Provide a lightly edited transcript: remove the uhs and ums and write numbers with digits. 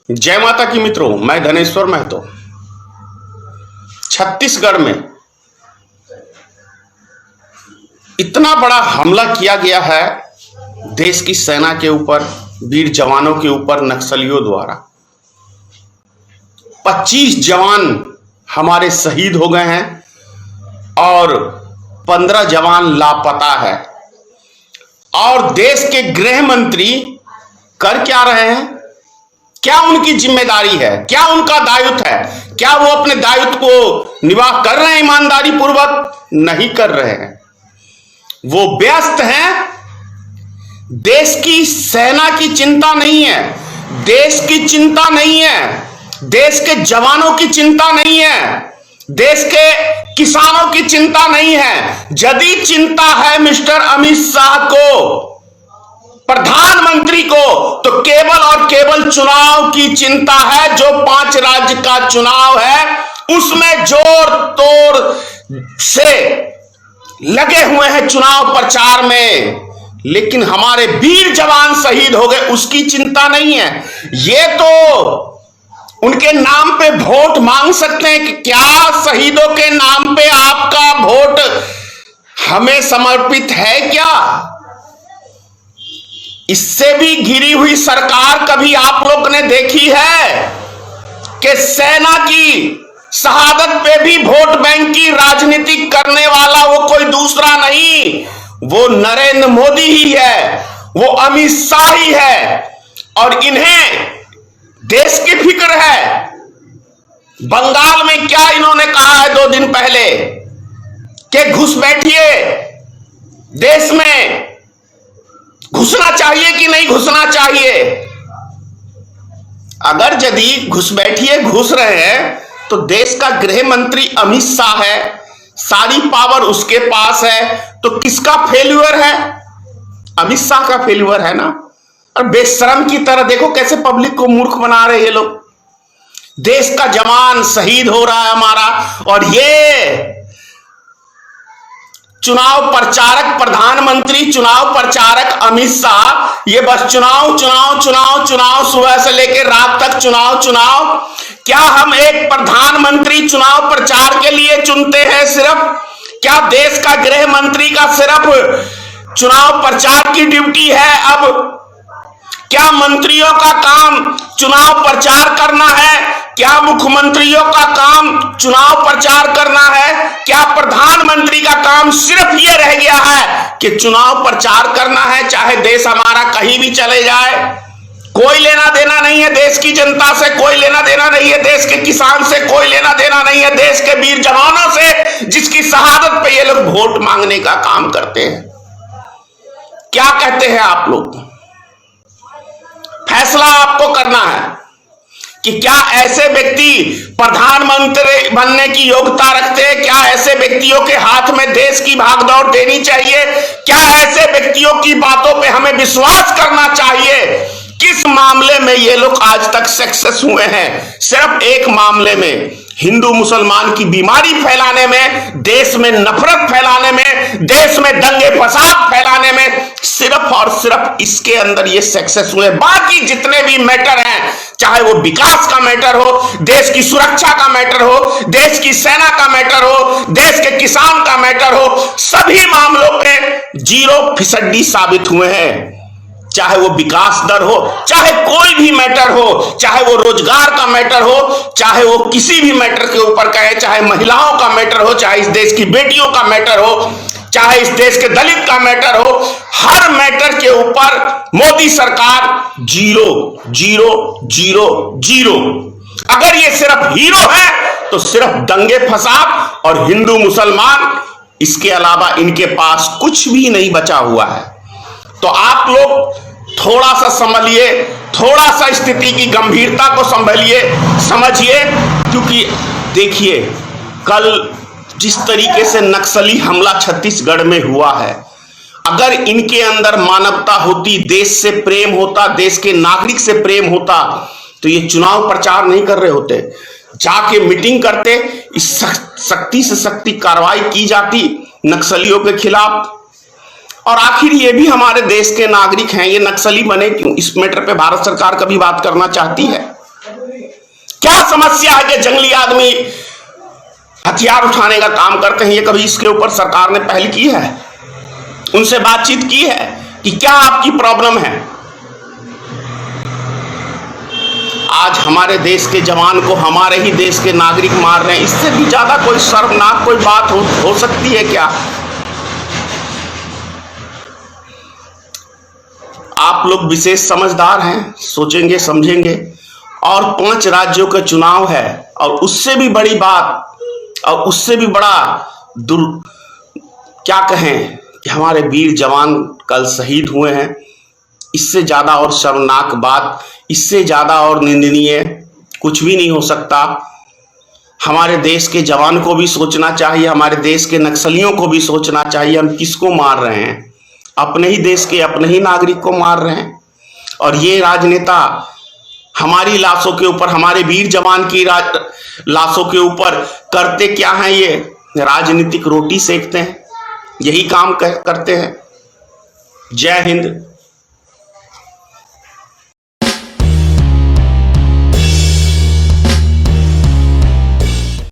जय माता की मित्रों, मैं धनेश्वर महतो। छत्तीसगढ़ में इतना बड़ा हमला किया गया है देश की सेना के ऊपर, वीर जवानों के ऊपर नक्सलियों द्वारा। 25 जवान हमारे शहीद हो गए हैं और 15 जवान लापता है। और देश के गृह मंत्री कर क्या रहे हैं? क्या उनकी जिम्मेदारी है? क्या उनका दायित्व है? क्या वो अपने दायित्व को निवाह कर रहे हैं ईमानदारी पूर्वक? नहीं कर रहे हैं। वो व्यस्त हैं। देश की सेना की चिंता नहीं है, देश की चिंता नहीं है, देश के जवानों की चिंता नहीं है, देश के किसानों की चिंता नहीं है। यदि चिंता है मिस्टर अमित शाह को, प्रधानमंत्री को, तो केवल और केवल चुनाव की चिंता है। जो 5 राज्य का चुनाव है उसमें जोर तोड़ से लगे हुए हैं चुनाव प्रचार में, लेकिन हमारे वीर जवान शहीद हो गए उसकी चिंता नहीं है। ये तो उनके नाम पे वोट मांग सकते हैं कि क्या शहीदों के नाम पे आपका वोट हमें समर्पित है क्या? इससे भी घिरी हुई सरकार कभी आप लोग ने देखी है कि सेना की शहादत पे भी वोट बैंक की राजनीति करने वाला वो कोई दूसरा नहीं, वो नरेंद्र मोदी ही है, वो अमित शाह ही है। और इन्हें देश की फिक्र है। बंगाल में क्या इन्होंने कहा है 2 दिन पहले कि घुसपैठिए देश में घुसना चाहिए कि नहीं घुसना चाहिए? अगर यदि घुसपैठिए घुस रहे हैं तो देश का गृह मंत्री अमित शाह है, सारी पावर उसके पास है, तो किसका फेल्यूर है? अमित शाह का फेल्यूर है ना। और बेशरम की तरह देखो कैसे पब्लिक को मूर्ख बना रहे ये लोग। देश का जवान शहीद हो रहा है हमारा, और ये चुनाव प्रचारक प्रधानमंत्री, चुनाव प्रचारक अमित शाह, ये बस चुनाव चुनाव चुनाव चुनाव, सुबह से लेकर रात तक चुनाव चुनाव। क्या हम एक प्रधानमंत्री चुनाव प्रचार के लिए चुनते हैं सिर्फ? क्या देश का गृह मंत्री का सिर्फ चुनाव प्रचार की ड्यूटी है? अब क्या मंत्रियों का काम चुनाव प्रचार करना है? क्या मुख्यमंत्रियों का काम चुनाव प्रचार करना है? क्या प्रधानमंत्री का काम सिर्फ ये रह गया है कि चुनाव प्रचार करना है? चाहे देश हमारा कहीं भी चले जाए, कोई लेना देना नहीं है देश की जनता से, कोई लेना देना नहीं है देश के किसान से, कोई लेना देना नहीं है देश के वीर जवानों से जिसकी शहादत पे ये लोग वोट मांगने का काम करते हैं। क्या कहते हैं आप लोग? फैसला आपको करना है कि क्या ऐसे व्यक्ति प्रधानमंत्री बनने की योग्यता रखते हैं? क्या ऐसे व्यक्तियों के हाथ में देश की भागदौड़ देनी चाहिए? क्या ऐसे व्यक्तियों की बातों पे हमें विश्वास करना चाहिए? किस मामले में ये लोग आज तक सक्सेस हुए हैं? सिर्फ एक मामले में, हिंदू मुसलमान की बीमारी फैलाने में, देश में नफरत फैलाने में, देश में दंगे फसाद फैलाने में, सिर्फ और सिर्फ इसके अंदर ये सक्सेस हुए। बाकी जितने भी मैटर हैं, चाहे वो विकास का मैटर हो, देश की सुरक्षा का मैटर हो, देश की सेना का मैटर हो, देश के किसान का मैटर हो, सभी मामलों पे 0% साबित हुए हैं। चाहे वो विकास दर हो, चाहे कोई भी मैटर हो, चाहे वो रोजगार का मैटर हो, चाहे वो किसी भी मैटर के ऊपर कहे, चाहे महिलाओं का मैटर हो, चाहे इस देश की बेटियों का मैटर हो, चाहे इस देश के दलित का मैटर हो, हर मैटर के ऊपर मोदी सरकार 0 0 0 0। अगर ये सिर्फ हीरो है तो सिर्फ दंगे फसाद और हिंदू मुसलमान, इसके अलावा इनके पास कुछ भी नहीं बचा हुआ है। तो आप लोग थोड़ा सा संभलिए, थोड़ा सा स्थिति की गंभीरता को संभलिए, समझिए। क्योंकि देखिए, कल जिस तरीके से नक्सली हमला छत्तीसगढ़ में हुआ है, अगर इनके अंदर मानवता होती, देश से प्रेम होता, देश के नागरिक से प्रेम होता, तो ये चुनाव प्रचार नहीं कर रहे होते, जाके मीटिंग करते, इस सख्ती से सख्ती कार्रवाई की जाती नक्सलियों के खिलाफ। और आखिर ये भी हमारे देश के नागरिक हैं, ये नक्सली बने क्यों? इस मैटर पे भारत सरकार कभी बात करना चाहती है? क्या समस्या है कि जंगली आदमी हथियार उठाने का काम करते हैं? ये कभी इसके ऊपर सरकार ने पहल की है? उनसे बातचीत की है कि क्या आपकी प्रॉब्लम है? आज हमारे देश के जवान को हमारे ही देश के नागरिक मार रहे हैं। इससे भी ज्यादा कोई शर्मनाक कोई बात हो सकती है क्या? आप लोग विशेष समझदार हैं, सोचेंगे समझेंगे। और 5 राज्यों का चुनाव है, और उससे भी बड़ी बात और उससे भी बड़ा क्या कहें कि हमारे वीर जवान कल शहीद हुए हैं। इससे ज्यादा और शर्मनाक बात, इससे ज्यादा और निंदनीय कुछ भी नहीं हो सकता। हमारे देश के जवान को भी सोचना चाहिए, हमारे देश के नक्सलियों को भी सोचना चाहिए, हम किसको मार रहे हैं? अपने ही देश के अपने ही नागरिक को मार रहे हैं। और ये राजनेता हमारी लाशों के ऊपर, हमारे वीर जवान की लाशों के ऊपर करते क्या हैं? ये राजनीतिक रोटी सेकते हैं, यही काम करते हैं। जय हिंद।